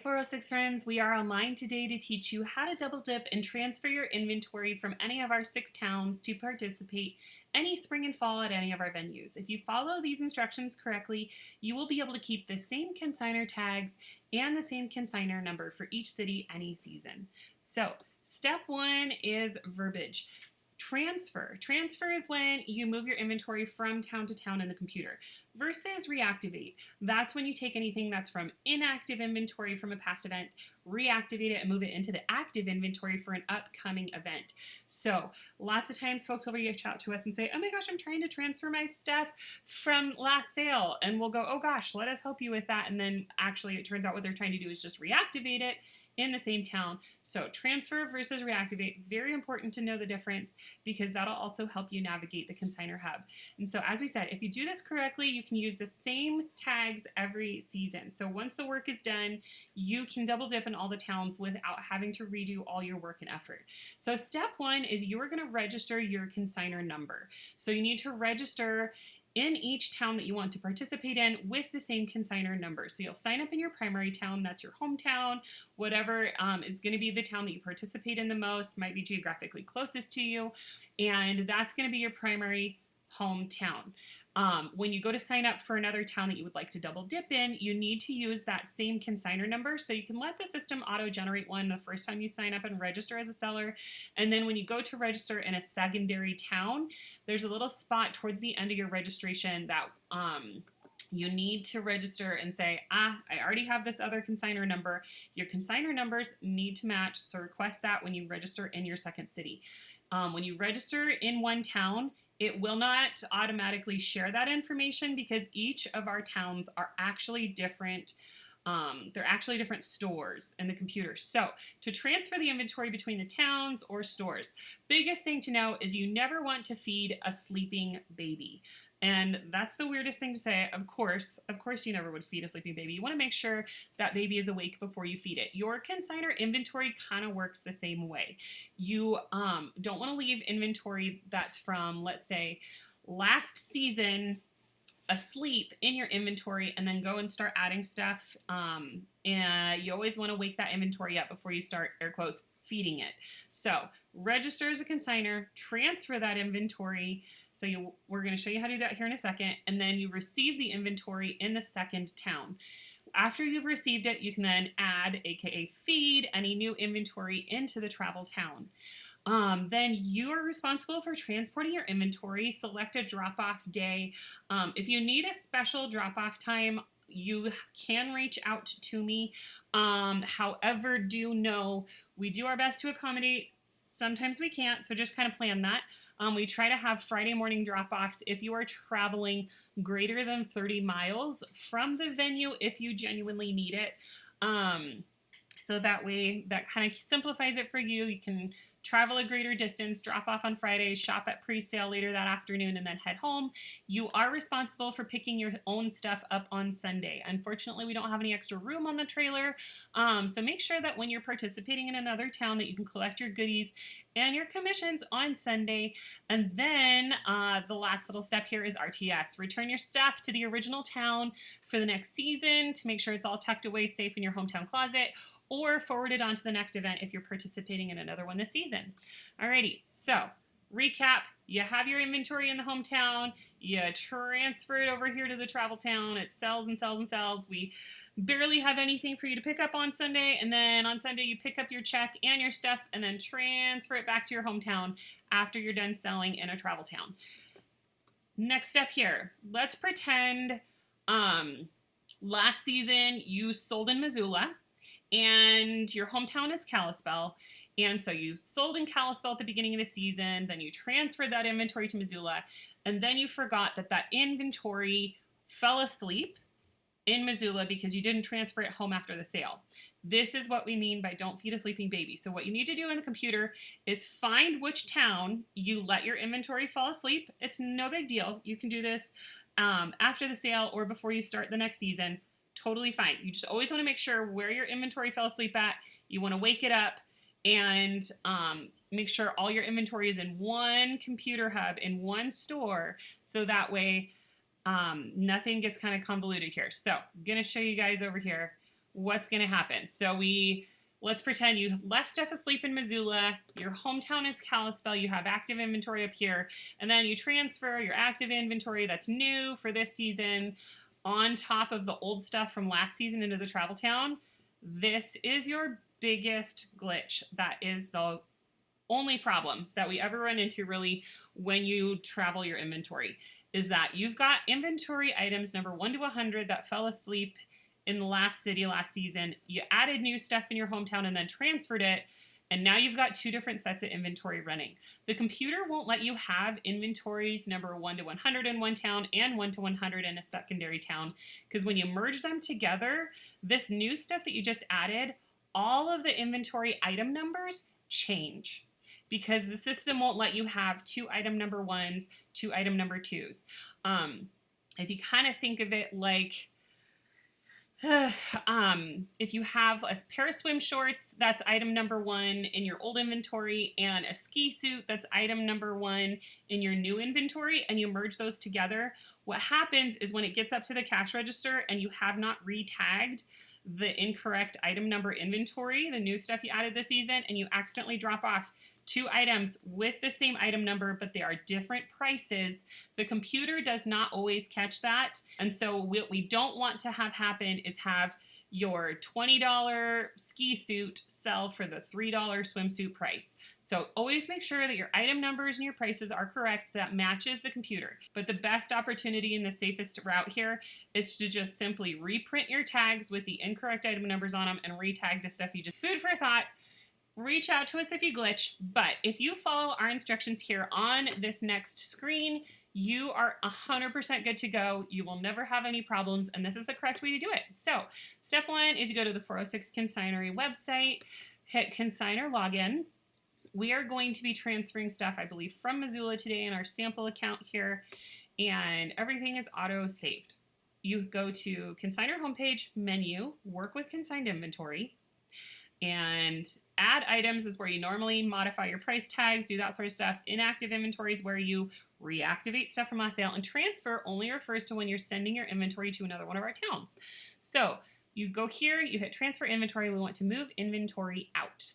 406 friends, we are online today to teach you how to double dip and transfer your inventory from any of our 6 towns to participate any spring and fall at any of our venues. If you follow these instructions correctly, you will be able to keep the same consignor tags and the same consignor number for each city any season. So, step 1 is verbiage. Transfer. Transfer is when you move your inventory from town to town in the computer versus reactivate. That's when you take anything that's from inactive inventory from a past event, reactivate it and move it into the active inventory for an upcoming event. So lots of times folks will reach out to us and say, oh my gosh, I'm trying to transfer my stuff from last sale. And we'll go, oh gosh, let us help you with that. And then actually it turns out what they're trying to do is just reactivate it in the same town. So transfer versus reactivate, very important to know the difference because that'll also help you navigate the consignor hub. And so as we said, if you do this correctly, you can use the same tags every season. So once the work is done, you can double dip in all the towns without having to redo all your work and effort. So step 1 is you are going to register your consignor number. So you need to register in each town that you want to participate in with the same consignor number. So you'll sign up in your primary town, that's your hometown, whatever is going to be the town that you participate in the most, might be geographically closest to you, and that's going to be your primary hometown. When you go to sign up for another town that you would like to double dip in, you need to use that same consignor number. So you can let the system auto-generate one the first time you sign up and register as a seller. And then when you go to register in a secondary town, there's a little spot towards the end of your registration that you need to register and say, I already have this other consignor number. Your consignor numbers need to match, so request that when you register in your second city. When you register in one town, it will not automatically share that information because each of our towns are actually different. They're actually different stores in the computer. So to transfer the inventory between the towns or stores, biggest thing to know is you never want to feed a sleeping baby. And that's the weirdest thing to say. Of course you never would feed a sleeping baby. You want to make sure that baby is awake before you feed it. Your consignor inventory kind of works the same way. You don't want to leave inventory that's from, let's say, last season asleep in your inventory and then go and start adding stuff. And you always want to wake that inventory up before you start, air quotes, feeding it. So register as a consignor, transfer that inventory. So we're going to show you how to do that here in a second. And then you receive the inventory in the second town. After you've received it, you can then add, aka feed, any new inventory into the travel town. Then you are responsible for transporting your inventory. Select a drop-off day. If you need a special drop-off time, you can reach out to me. However, do know we do our best to accommodate. Sometimes we can't, so just kind of plan that. We try to have Friday morning drop-offs if you are traveling greater than 30 miles from the venue if you genuinely need it. So that way, that kind of simplifies it for you. You can travel a greater distance, drop off on Friday, shop at pre-sale later that afternoon, and then head home. You are responsible for picking your own stuff up on Sunday. Unfortunately, we don't have any extra room on the trailer, so make sure that when you're participating in another town that you can collect your goodies and your commissions on Sunday. And then the last little step here is RTS. Return your stuff to the original town for the next season to make sure it's all tucked away safe in your hometown closet, or forward it on to the next event if you're participating in another one this season. Alrighty, so recap, you have your inventory in the hometown, you transfer it over here to the travel town, it sells and sells and sells. We barely have anything for you to pick up on Sunday, and then on Sunday you pick up your check and your stuff and then transfer it back to your hometown after you're done selling in a travel town. Next step here, let's pretend last season you sold in Missoula, and your hometown is Kalispell, and so you sold in Kalispell at the beginning of the season, then you transferred that inventory to Missoula, and then you forgot that that inventory fell asleep in Missoula because you didn't transfer it home after the sale. This is what we mean by don't feed a sleeping baby. So what you need to do in the computer is find which town you let your inventory fall asleep. It's no big deal. You can do this after the sale or before you start the next season. Totally fine. You just always want to make sure where your inventory fell asleep at. You want to wake it up and make sure all your inventory is in one computer hub, in one store, so that way nothing gets kind of convoluted here. So I'm going to show you guys over here what's going to happen? So let's pretend you left stuff asleep in Missoula, your hometown is Kalispell, you have active inventory up here, and then you transfer your active inventory that's new for this season on top of the old stuff from last season into the travel town. This is your biggest glitch. That is the only problem that we ever run into really when you travel your inventory, is that you've got inventory items number 1 to 100 that fell asleep in the last city last season. You added new stuff in your hometown and then transferred it, and now you've got 2 different sets of inventory running. The computer won't let you have inventories number 1 to 100 in one town and 1 to 100 in a secondary town, because when you merge them together, this new stuff that you just added, all of the inventory item numbers change, because the system won't let you have 2 item number 1s, 2 item number 2s. If you kind of think of it like, if you have a pair of swim shorts, that's item number 1 in your old inventory, and a ski suit, that's item number 1 in your new inventory, and you merge those together, what happens is when it gets up to the cash register and you have not re-tagged the incorrect item number inventory, the new stuff you added this season, and you accidentally drop off 2 items with the same item number, but they are different prices, the computer does not always catch that. And so what we don't want to have happen is have your $20 ski suit sell for the $3 swimsuit price. So always make sure that your item numbers and your prices are correct, that matches the computer. But the best opportunity and the safest route here is to just simply reprint your tags with the incorrect item numbers on them and re-tag the stuff you just. Food for thought. Reach out to us if you glitch, but if you follow our instructions here on this next screen, you are 100% good to go. You will never have any problems, and this is the correct way to do it. So step 1 is you go to the 406 Consignary website, hit consignor login. We are going to be transferring stuff, I believe, from Missoula today in our sample account here, and everything is auto saved. You go to consignor homepage, menu, work with consigned inventory, and add items is where you normally modify your price tags, do that sort of stuff. Inactive inventory is where you reactivate stuff from last sale, and transfer only refers to when you're sending your inventory to another one of our towns. So you go here, you hit transfer inventory. We want to move inventory out.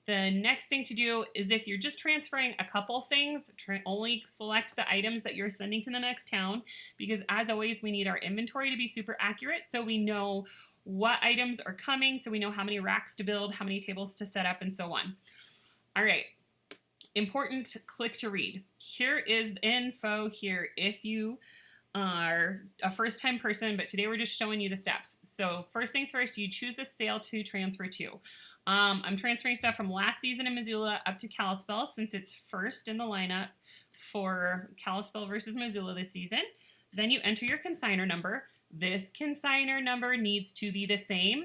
The next thing to do is if you're just transferring a couple things, only select the items that you're sending to the next town, because as always, we need our inventory to be super accurate so we know what items are coming, so we know how many racks to build, how many tables to set up, and so on. All right, important click to read. Here is the info here if you are a first-time person, but today we're just showing you the steps. So first things first, you choose the sale to transfer to. I'm transferring stuff from last season in Missoula up to Kalispell since it's first in the lineup for Kalispell versus Missoula this season. Then you enter your consignor number. This consignor number needs to be the same.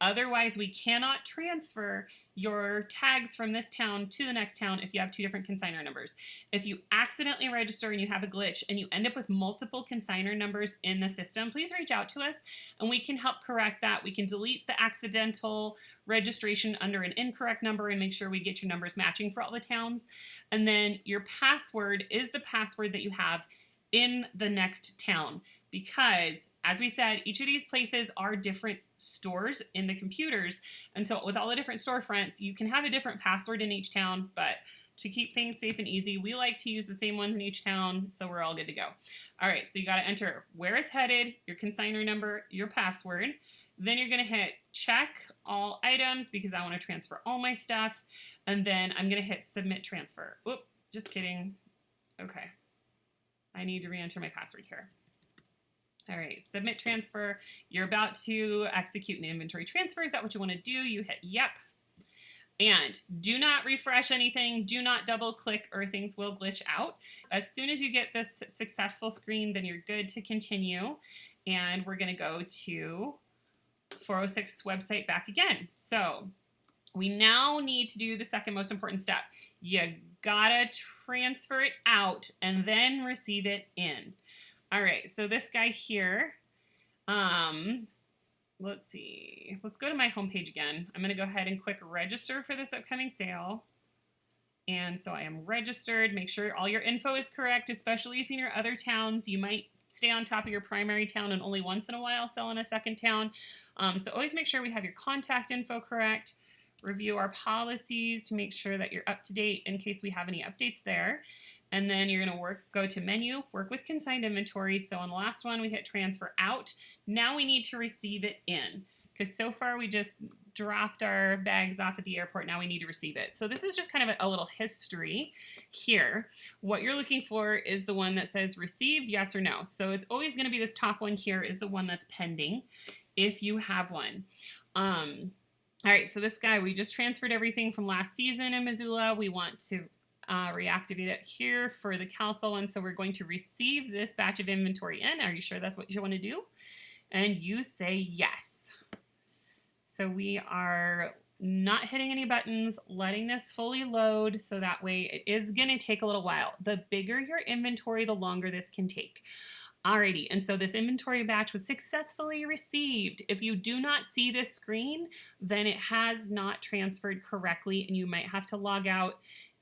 Otherwise, we cannot transfer your tags from this town to the next town if you have 2 different consignor numbers. If you accidentally register and you have a glitch and you end up with multiple consignor numbers in the system, please reach out to us and we can help correct that. We can delete the accidental registration under an incorrect number and make sure we get your numbers matching for all the towns. And then your password is the password that you have in the next town, because as we said, each of these places are different stores in the computers, and so with all the different storefronts, you can have a different password in each town, but to keep things safe and easy, we like to use the same ones in each town, so we're all good to go. All right, so you got to enter where it's headed, your consignor number, your password. Then you're going to hit check all items because I want to transfer all my stuff, and then I'm going to hit submit transfer. Oop, just kidding. Okay. I need to re-enter my password here. All right, submit transfer. You're about to execute an inventory transfer. Is that what you want to do? You hit yep. And do not refresh anything. Do not double click or things will glitch out. As soon as you get this successful screen, then you're good to continue. And we're going to go to 406 website back again. So we now need to do the second most important step. You gotta transfer it out and then receive it in. All right, so this guy here, let's see. Let's go to my homepage again. I'm gonna go ahead and click register for this upcoming sale. And so I am registered. Make sure all your info is correct, especially if in your other towns you might stay on top of your primary town and only once in a while sell in a second town. So always make sure we have your contact info correct. Review our policies to make sure that you're up to date in case we have any updates there. And then you're going to go to menu, work with consigned inventory. So on the last one, we hit transfer out. Now we need to receive it in, because so far we just dropped our bags off at the airport. Now we need to receive it. So this is just kind of a little history here. What you're looking for is the one that says received, yes or no. So it's always going to be this top one here is the one that's pending if you have one. All right, so this guy, we just transferred everything from last season in Missoula. We want to reactivate it here for the Kalispell one. So we're going to receive this batch of inventory in. Are you sure that's what you want to do? And you say yes. So we are not hitting any buttons, letting this fully load, so that way it is going to take a little while. The bigger your inventory, the longer this can take. Alrighty, and so this inventory batch was successfully received. If you do not see this screen, then it has not transferred correctly, and you might have to log out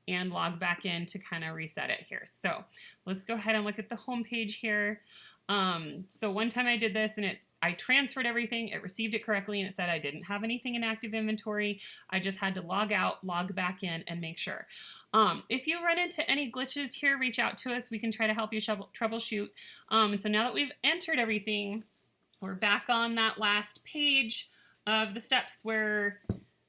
and log back in to kind of reset it here. So let's go ahead and look at the home page here. So one time I did this and I transferred everything, it received it correctly, and it said I didn't have anything in active inventory. I just had to log out, log back in, and make sure. If you run into any glitches here, reach out to us. We can try to help you troubleshoot. And so now that we've entered everything, we're back on that last page of the steps where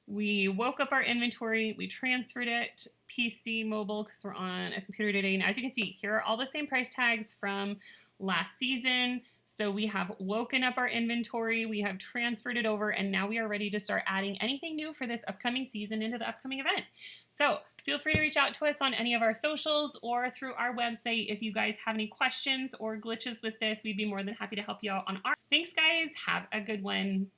we woke up our inventory, we transferred it, PC, mobile, because we're on a computer today. And as you can see, here are all the same price tags from last season. So we have woken up our inventory, we have transferred it over, and now we are ready to start adding anything new for this upcoming season into the upcoming event. So feel free to reach out to us on any of our socials or through our website if you guys have any questions or glitches with this. We'd be more than happy to help you out on our. Thanks, guys. Have a good one.